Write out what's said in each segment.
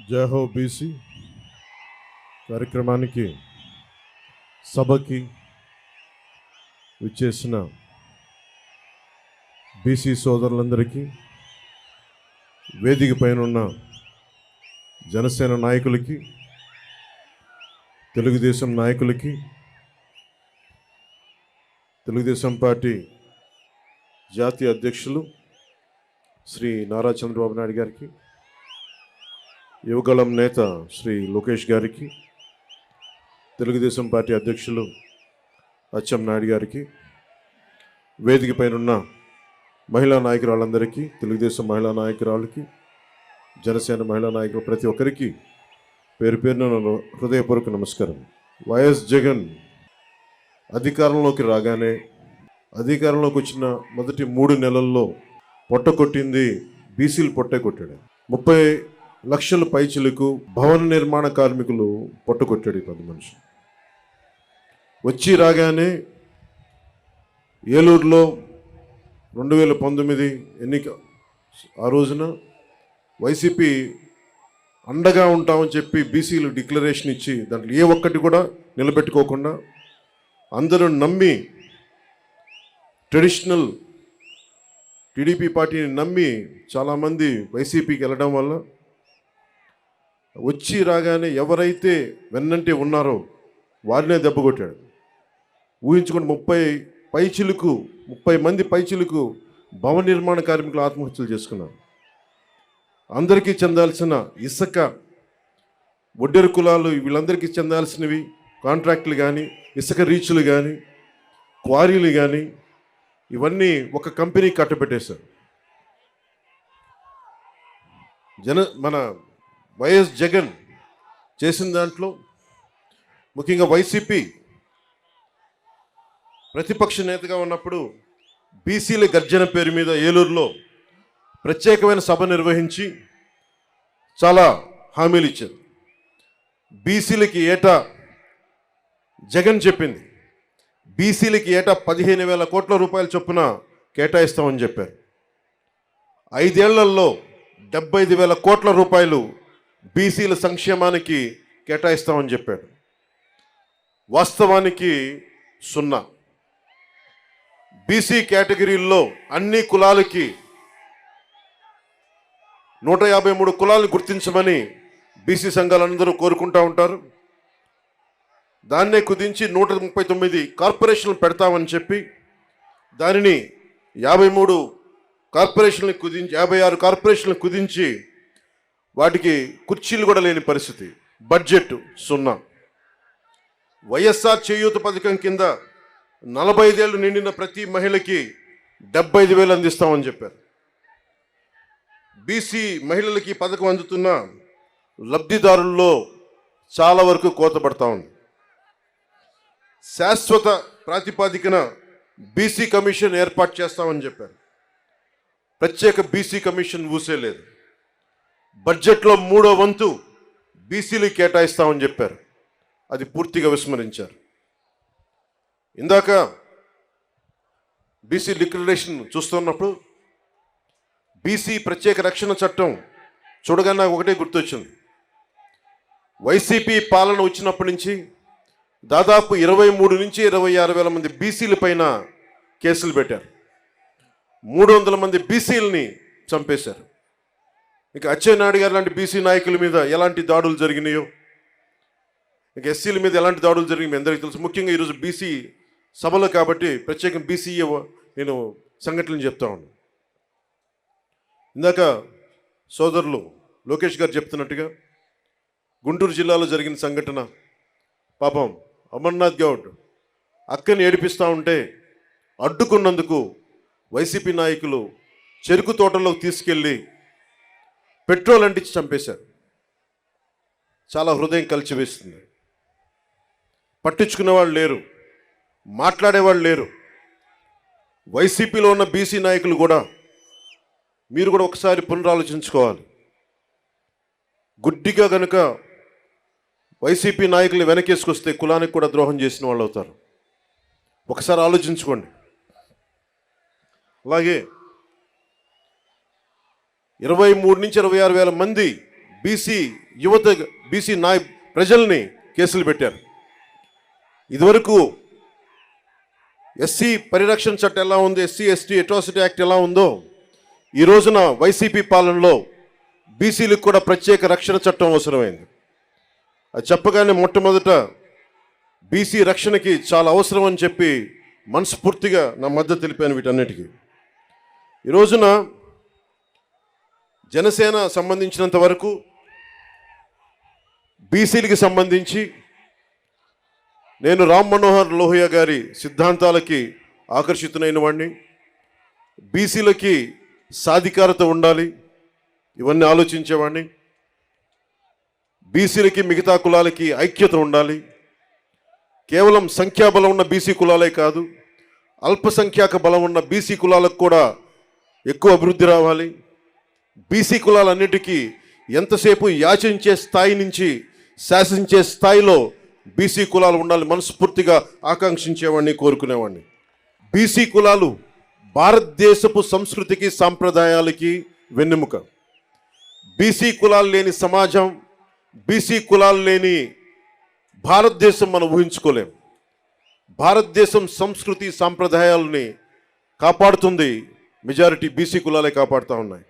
జై హో బీసీ కార్యక్రమానికి సభకి విచ్చేసిన బీసీ సోదరులందరికీ, వేదిక పైన ఉన్న జనసేన నాయకులకి, తెలుగుదేశం నాయకులకి, తెలుగుదేశం పార్టీ జాతీయ అధ్యక్షులు శ్రీ నారా చంద్రబాబు నాయుడు గారికి, యువగళం నేత శ్రీ లోకేష్ గారికి, తెలుగుదేశం పార్టీ అధ్యక్షులు అచ్చెం నాయుడు గారికి, వేదిక పైన ఉన్న మహిళా నాయకురాళ్ళందరికీ, తెలుగుదేశం మహిళా నాయకురాళ్ళకి, జనసేన మహిళా నాయకులు ప్రతి ఒక్కరికి పేరు పేరున హృదయపూర్వక నమస్కారం. వైఎస్ జగన్ అధికారంలోకి రాగానే, అధికారంలోకి వచ్చిన మొదటి 3 నెలల్లో పొట్ట కొట్టింది బీసీలు పొట్టే కొట్టాడు. 30 లక్షల పైచిలకు భవన నిర్మాణ కార్మికులు పొట్టకొట్టాడు. 10 మనుషులు వచ్చి రాగానే ఏలూరులో 2019 ఎన్నిక ఆ రోజున వైసీపీ అండగా ఉంటామని చెప్పి బీసీలు డిక్లరేషన్ ఇచ్చి దాంట్లో ఏ ఒక్కటి కూడా నిలబెట్టుకోకుండా అందరూ నమ్మి ట్రెడిషనల్ టీడీపీ పార్టీని నమ్మి చాలామంది వైసీపీకి వెళ్ళడం వల్ల వచ్చి రాగానే ఎవరైతే వెన్నంటే ఉన్నారో వారినే దెబ్బకొట్టాడు. ఊహించుకుని 30 మంది పైచిలకు భవన నిర్మాణ కార్మికులు ఆత్మహత్యలు చేసుకున్నారు. అందరికీ చెందాల్సిన ఇసుక, ఒడ్డెరు కులాలు వీళ్ళందరికీ చెందాల్సినవి కాంట్రాక్టులు కానీ, ఇసుక రీచ్లు కానీ, క్వారీలు కానీ ఇవన్నీ ఒక కంపెనీ కట్టబెట్టేశారు. మన వైఎస్ జగన్ చేసిన దాంట్లో ముఖ్యంగా వైసీపీ ప్రతిపక్ష నేతగా ఉన్నప్పుడు బీసీల గర్జన పేరు మీద ఏలూరులో ప్రత్యేకమైన సభ నిర్వహించి చాలా హామీలు ఇచ్చారు. బీసీలకి ఏటా జగన్ చెప్పింది, బీసీలకి ఏటా 15,000 కోట్ల రూపాయల చొప్పున కేటాయిస్తామని చెప్పారు. 5 ఏళ్లలో 75,000 కోట్ల రూపాయలు బీసీల సంక్షేమానికి కేటాయిస్తామని చెప్పాడు. వాస్తవానికి 0. బీసీ కేటగిరీల్లో అన్ని కులాలకి 153 కులాలను గుర్తించమని బీసీ సంఘాలందరూ కోరుకుంటూ ఉంటారు. దాన్నే కుదించి 139 కార్పొరేషన్లు పెడతామని చెప్పి దానిని 53 కార్పొరేషన్లు కుదించి 56 కార్పొరేషన్లు కుదించి వాటికి కుర్చీలు కూడా లేని పరిస్థితి. బడ్జెట్ 0. వైఎస్ఆర్ చేయూత పథకం కింద 45 ఏళ్ళు నిండిన ప్రతి మహిళకి 75,000 అందిస్తామని చెప్పారు. బీసీ మహిళలకి పథకం అందుతున్న లబ్ధిదారుల్లో చాలా వరకు కోత పడతా ఉంది. శాశ్వత ప్రాతిపాదికన బీసీ కమిషన్ ఏర్పాటు చేస్తామని చెప్పారు. ప్రత్యేక బీసీ కమిషన్ ఊసేలేదు. బడ్జెట్లో 3వ వంతు బీసీలు కేటాయిస్తామని చెప్పారు. అది పూర్తిగా విస్మరించారు. ఇందాక బీసీ డిక్లరేషన్ చూస్తున్నప్పుడు బీసీ ప్రత్యేక రక్షణ చట్టం చూడగానే నాకు ఒకటే గుర్తొచ్చింది. వైసీపీ పాలన వచ్చినప్పటి నుంచి దాదాపు 23 నుంచి 26 వేల మంది బీసీల పైన కేసులు పెట్టారు. 300 మంది బీసీలని చంపేశారు. ఇంకా అచ్చెన్నాయుడు గారు లాంటి బీసీ నాయకుల మీద ఎలాంటి దాడులు జరిగినాయో, ఇంకా ఎస్సీల మీద ఎలాంటి దాడులు జరిగినాయి మీ అందరికీ తెలుసు. ముఖ్యంగా ఈరోజు బీసీ సభలో కాబట్టి ప్రత్యేకంగా బీసీ నేను సంఘటనలు చెప్తా ఉన్నాను. ఇందాక సోదరులు లోకేష్ గారు చెప్తున్నట్టుగా గుంటూరు జిల్లాలో జరిగిన సంఘటన, పాపం అమర్నాథ్ గౌడ్ అక్కని ఏడిపిస్తూ ఉంటే అడ్డుకున్నందుకు వైసీపీ నాయకులు చెరుకు తోటలోకి తీసుకెళ్ళి పెట్రోల్ అంటించి చంపేశారు. చాలా హృదయం కలిచివేస్తుంది. పట్టించుకునేవాళ్ళు లేరు, మాట్లాడేవాళ్ళు లేరు. వైసీపీలో ఉన్న బీసీ నాయకులు కూడా మీరు కూడా ఒకసారి పునరాలోచించుకోవాలి. గుడ్డిగా కనుక వైసీపీ నాయకులు వెనకేసుకొస్తే కులానికి కూడా ద్రోహం చేసిన వాళ్ళు అవుతారు. ఒకసారి ఆలోచించుకోండి. అలాగే 23 నుంచి 26 వేల మంది బీసీ యువత బీసీ ప్రజల్ని కేసులు పెట్టారు. ఇదివరకు ఎస్సీ పరిరక్షణ చట్టం ఎలా ఉంది, ఎస్సీ ఎస్టీ అట్రాసిటీ యాక్ట్ ఎలా ఉందో, ఈ రోజున వైసీపీ పాలనలో బీసీలకు కూడా ప్రత్యేక రక్షణ చట్టం అవసరమైంది. అది చెప్పగానే మొట్టమొదట బీసీ రక్షణకి చాలా అవసరం అని చెప్పి మనస్ఫూర్తిగా నా మద్దతు తెలిపాను వీటన్నిటికీ. ఈ రోజున జనసేన సంబంధించినంత వరకు బీసీలకి సంబంధించి నేను రామ్ మనోహర్ లోహియా గారి సిద్ధాంతాలకి ఆకర్షితునైన వాడిని. బీసీలకి సాధికారత ఉండాలి, ఇవన్నీ ఆలోచించేవాడిని. బీసీలకి మిగతా కులాలకి ఐక్యత ఉండాలి. కేవలం సంఖ్యాబలం ఉన్న బీసీ కులాలే కాదు, అల్పసంఖ్యాక బలం ఉన్న బీసీ కులాలకు కూడా ఎక్కువ అభివృద్ధి రావాలి. బీసీ కులాలన్నిటికీ ఎంతసేపు యాచించే స్థాయి నుంచి శాసించే స్థాయిలో బీసీ కులాలు ఉండాలి మనస్ఫూర్తిగా ఆకాంక్షించేవాడిని, కోరుకునేవాడిని. బీసీ కులాలు భారతదేశపు సంస్కృతికి సాంప్రదాయాలకి వెన్నెముక. బీసీ కులాలు లేని సమాజం, బీసీ కులాలు లేని భారతదేశం మనం ఊహించుకోలేం. భారతదేశం సంస్కృతి సాంప్రదాయాలని కాపాడుతుంది మెజారిటీ బీసీ కులాలే కాపాడుతూ ఉన్నాయి.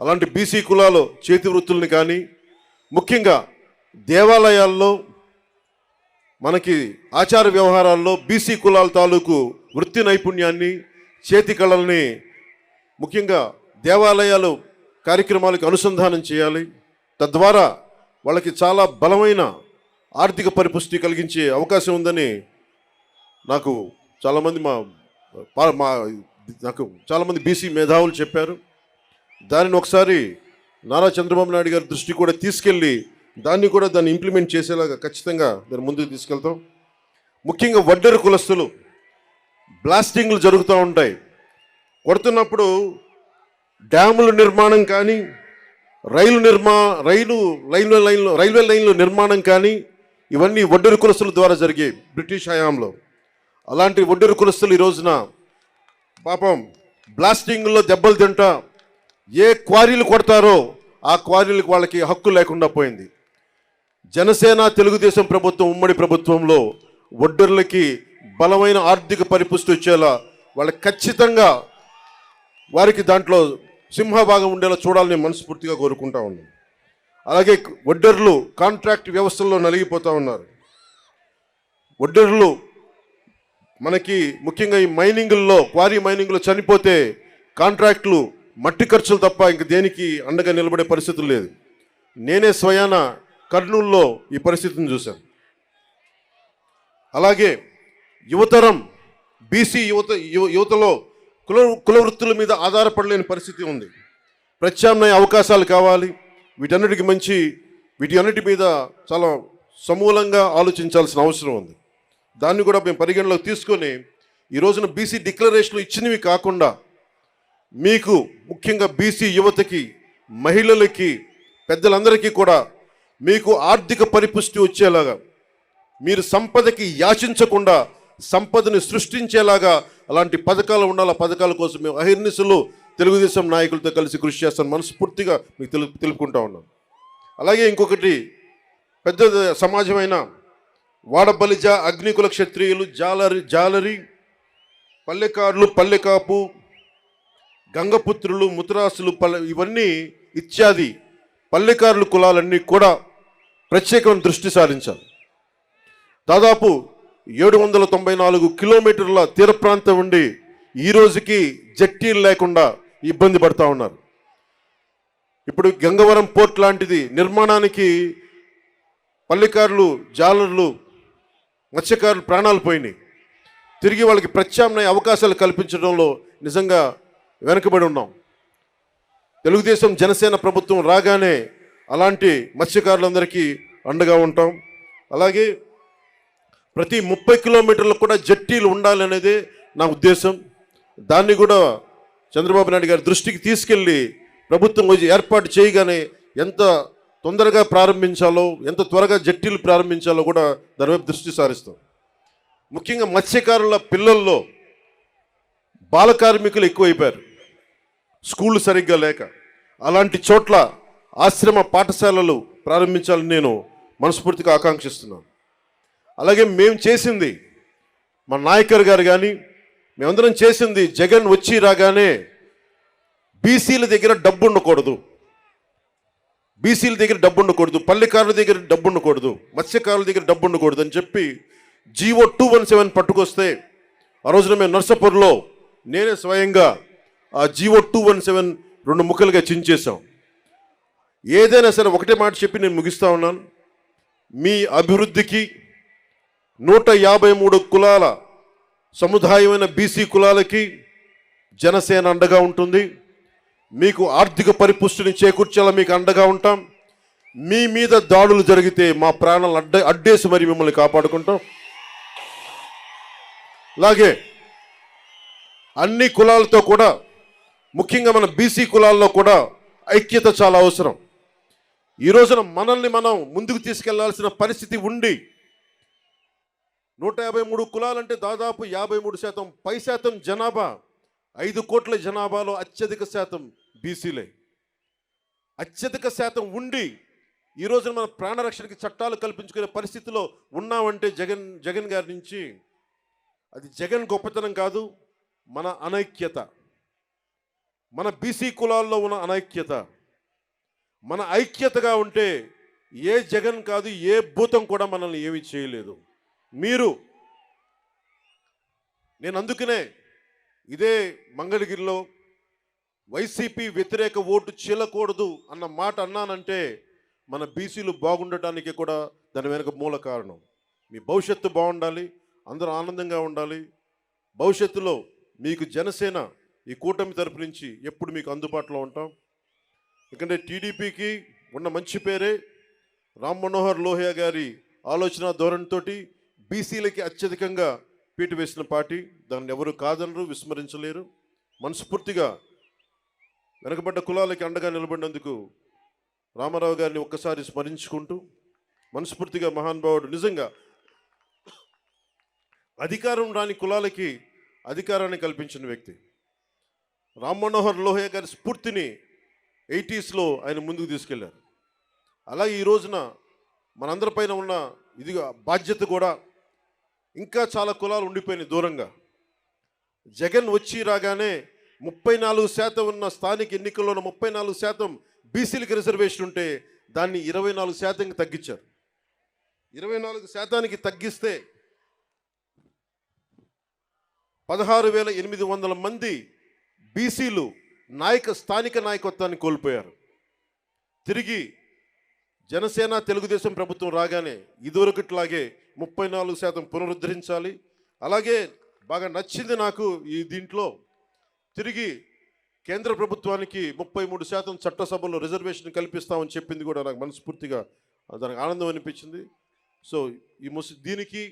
అలాంటి బీసీ కులాలు చేతి వృత్తుల్ని కానీ, ముఖ్యంగా దేవాలయాల్లో మనకి ఆచార వ్యవహారాల్లో బీసీ కులాల తాలూకు వృత్తి నైపుణ్యాన్ని, చేతి కళల్ని ముఖ్యంగా దేవాలయాలు కార్యక్రమాలకు అనుసంధానం చేయాలి. తద్వారా వాళ్ళకి చాలా బలమైన ఆర్థిక పరిపుష్టి కలిగించే అవకాశం ఉందని నాకు చాలామంది బీసీ మేధావులు చెప్పారు. దానిని ఒకసారి నారా చంద్రబాబు నాయుడు గారి దృష్టి కూడా తీసుకెళ్ళి దాన్ని ఇంప్లిమెంట్ చేసేలాగా ఖచ్చితంగా దాన్ని ముందుకు తీసుకెళ్తాం. ముఖ్యంగా వడ్డెర కులస్తులు బ్లాస్టింగ్లు జరుగుతూ ఉంటాయి. కొడుతున్నప్పుడు డ్యాముల నిర్మాణం కానీ, రైల్వే లైన్లు నిర్మాణం కానీ ఇవన్నీ వడ్డెర కులస్తుల ద్వారా జరిగాయి బ్రిటిష్ హయాంలో. అలాంటి వడ్డెర కులస్తులు ఈ రోజున పాపం బ్లాస్టింగ్లో దెబ్బలు తింటా ఏ క్వారీలు కొడతారో ఆ క్వారీలకు వాళ్ళకి హక్కు లేకుండా పోయింది. జనసేన తెలుగుదేశం ప్రభుత్వం ఉమ్మడి ప్రభుత్వంలో వడ్డెర్లకి బలమైన ఆర్థిక పరిపుష్టి వచ్చేలా వాళ్ళకి ఖచ్చితంగా వారికి దాంట్లో సింహభాగం ఉండేలా చూడాలని మనస్ఫూర్తిగా కోరుకుంటా ఉన్నాం. అలాగే వడ్డెర్లు కాంట్రాక్ట్ వ్యవస్థల్లో నలిగిపోతూ ఉన్నారు. వడ్డెర్లు మనకి ముఖ్యంగా ఈ క్వారీ మైనింగ్లో చనిపోతే కాంట్రాక్టులు మట్టి ఖర్చులు తప్ప ఇంక దేనికి అండగా నిలబడే పరిస్థితులు లేదు. నేనే స్వయాన కర్నూలులో ఈ పరిస్థితిని చూశాను. అలాగే యువతరం బీసీ యువతలో కుల వృత్తుల మీద ఆధారపడలేని పరిస్థితి ఉంది. ప్రత్యామ్నాయ అవకాశాలు కావాలి. వీటన్నిటి మీద చాలా సమూలంగా ఆలోచించాల్సిన అవసరం ఉంది. దాన్ని కూడా మేము పరిగణలోకి తీసుకొని ఈ రోజున బీసీ డిక్లరేషన్లు ఇచ్చినవి కాకుండా మీకు ముఖ్యంగా బీసీ యువతకి, మహిళలకి, పెద్దలందరికీ కూడా మీకు ఆర్థిక పరిపుష్టి వచ్చేలాగా, మీరు సంపదకి యాచించకుండా సంపదని సృష్టించేలాగా అలాంటి పథకాలు ఉండాలి. ఆ పథకాల కోసం మేము అహిర్నిశలు తెలుగుదేశం నాయకులతో కలిసి కృషి చేస్తాను మనస్ఫూర్తిగా మీకు తెలుపుకుంటా ఉన్నాం. అలాగే ఇంకొకటి పెద్ద సమాజమైన వాడబలిజ, అగ్నికుల క్షత్రియులు, జాలరి, పల్లెకారులు, పల్లెకాపు, గంగపుత్రులు, ముతరాసులు, ఇవన్నీ ఇత్యాది పల్లెకారుల కులాలన్నీ కూడా ప్రత్యేకమైన దృష్టి సారించాలి. దాదాపు 794 కిలోమీటర్ల తీర ప్రాంతం ఉండి ఈ రోజుకి జట్టీలు లేకుండా ఇబ్బంది పడుతూ ఉన్నారు. ఇప్పుడు గంగవరం పోర్ట్ లాంటిది నిర్మాణానికి పల్లెకారులు, జాలర్లు, మత్స్యకారులు ప్రాణాలు పోయినాయి. తిరిగి వాళ్ళకి ప్రత్యామ్నాయ అవకాశాలు కల్పించడంలో నిజంగా వెనుకబడి ఉన్నాం. తెలుగుదేశం జనసేన ప్రభుత్వం రాగానే అలాంటి మత్స్యకారులందరికీ అండగా ఉంటాం. అలాగే ప్రతి 30 కిలోమీటర్లకు కూడా జట్టీలు ఉండాలనేదే నా ఉద్దేశం. దాన్ని కూడా చంద్రబాబు నాయుడు గారి దృష్టికి తీసుకెళ్ళి ప్రభుత్వం ఏర్పాటు చేయగానే ఎంత తొందరగా ప్రారంభించాలో, ఎంత త్వరగా జట్టీలు ప్రారంభించాలో కూడా దాని వైపు దృష్టి సారిస్తాం. ముఖ్యంగా మత్స్యకారుల పిల్లల్లో బాల కార్మికులు ఎక్కువైపోయారు, స్కూళ్ళు సరిగ్గా లేక. అలాంటి చోట్ల ఆశ్రమ పాఠశాలలు ప్రారంభించాలని నేను మనస్ఫూర్తిగా ఆకాంక్షిస్తున్నాను. అలాగే మేము చేసింది, మా నాయకర్ గారు కానీ మేమందరం చేసింది, జగన్ వచ్చి రాగానే బీసీల దగ్గర డబ్బు ఉండకూడదు, బీసీల దగ్గర డబ్బు ఉండకూడదు, పల్లెకారుల దగ్గర డబ్బు ఉండకూడదు, మత్స్యకారుల దగ్గర డబ్బు ఉండకూడదు అని చెప్పి జీవో 217 పట్టుకొస్తే ఆ రోజున మేము నర్సాపూర్లో నేనే స్వయంగా ఆ జీవో 217 2 ముక్కలుగా చించేశాం. ఏదైనా సరే ఒకటే మాట చెప్పి నేను ముగిస్తా ఉన్నాను. మీ అభివృద్ధికి 153 కులాల సముదాయమైన బీసీ కులాలకి జనసేన అండగా ఉంటుంది. మీకు ఆర్థిక పరిపుష్టిని చేకూర్చేలా మీకు అండగా ఉంటాం. మీ మీద దాడులు జరిగితే మా ప్రాణాలు అడ్డేసి మరి మిమ్మల్ని కాపాడుకుంటాం. అలాగే అన్ని కులాలతో కూడా, ముఖ్యంగా మన బీసీ కులాల్లో కూడా ఐక్యత చాలా అవసరం. ఈ రోజున మనల్ని మనం ముందుకు తీసుకెళ్లాల్సిన పరిస్థితి ఉండి 153 కులాలంటే దాదాపు 53% పై శాతం జనాభా, 5 కోట్ల జనాభాలో అత్యధిక శాతం బీసీలే. అత్యధిక శాతం ఉండి ఈ రోజున మన ప్రాణరక్షణకి చట్టాలు కల్పించుకునే పరిస్థితిలో ఉన్నామంటే జగన్ గారి నుంచి అది జగన్ గొప్పతనం కాదు, మన అనైక్యత, మన బీసీ కులాల్లో ఉన్న అనైక్యత. మన ఐక్యతగా ఉంటే ఏ జగన్ కాదు, ఏ భూతం కూడా మనల్ని ఏమీ చేయలేదు. నేను అందుకనే ఇదే మంగళగిరిలో వైసీపీ వ్యతిరేక ఓటు చీలకూడదు అన్న మాట అన్నానంటే మన బీసీలు బాగుండటానికి కూడా దాని వెనుక మూల కారణం. మీ భవిష్యత్తు బాగుండాలి, అందరూ ఆనందంగా ఉండాలి. భవిష్యత్తులో మీకు జనసేన ఈ కూటమి తరపు నుంచి ఎప్పుడు మీకు అందుబాటులో ఉంటాం. ఎందుకంటే టీడీపీకి ఉన్న మంచి పేరే రామ్ మనోహర్ లోహియా గారి ఆలోచన ధోరణితోటి బీసీలకి అత్యధికంగా పీటు వేసిన పార్టీ. దాన్ని ఎవరు కాదనరు, విస్మరించలేరు. మనస్ఫూర్తిగా వెనకబడ్డ కులాలకి అండగా నిలబడినందుకు రామారావు గారిని ఒక్కసారి స్మరించుకుంటూ, మనస్ఫూర్తిగా మహానుభావుడు, నిజంగా అధికారం రాని కులాలకి అధికారాన్ని కల్పించిన వ్యక్తి. రామ్ మనోహర్ లోహియా గారి స్ఫూర్తిని 80s ఆయన ముందుకు తీసుకెళ్లారు. అలాగే ఈ రోజున మనందరిపైన ఉన్న ఇదిగా బాధ్యత కూడా ఇంకా చాలా కులాలు ఉండిపోయినాయి దూరంగా. జగన్ వచ్చి రాగానే 34% ఉన్న స్థానిక ఎన్నికల్లోన 34% బీసీలకు రిజర్వేషన్ ఉంటే దాన్ని 24% తగ్గించారు. 24% తగ్గిస్తే 16,800 మంది బీసీలు స్థానిక నాయకత్వాన్ని కోల్పోయారు. తిరిగి జనసేన తెలుగుదేశం ప్రభుత్వం రాగానే ఇదివరకట్లాగే 34% పునరుద్ధరించాలి. అలాగే బాగా నచ్చింది నాకు దీంట్లో తిరిగి కేంద్ర ప్రభుత్వానికి 33% చట్టసభలో రిజర్వేషన్ కల్పిస్తామని చెప్పింది కూడా నాకు మనస్ఫూర్తిగా దానికి ఆనందం అనిపించింది. సో దీనికి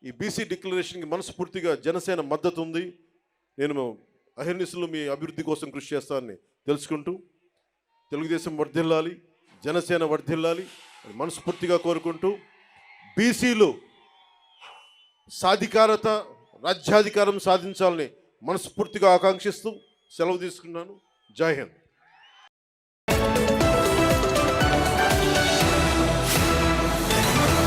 ఈ బీసీ డిక్లరేషన్కి మనస్ఫూర్తిగా జనసేన మద్దతు ఉంది. నేను అహర్నిశలు మీ అభివృద్ధి కోసం కృషి చేస్తానని తెలుసుకుంటూ, తెలుగుదేశం వర్ధిల్లాలి, జనసేన వర్ధిల్లాలి అని మనస్ఫూర్తిగా కోరుకుంటూ, బీసీలు సాధికారత, రాజ్యాధికారం సాధించాలని మనస్ఫూర్తిగా ఆకాంక్షిస్తూ సెలవు తీసుకున్నాను. జై హింద్.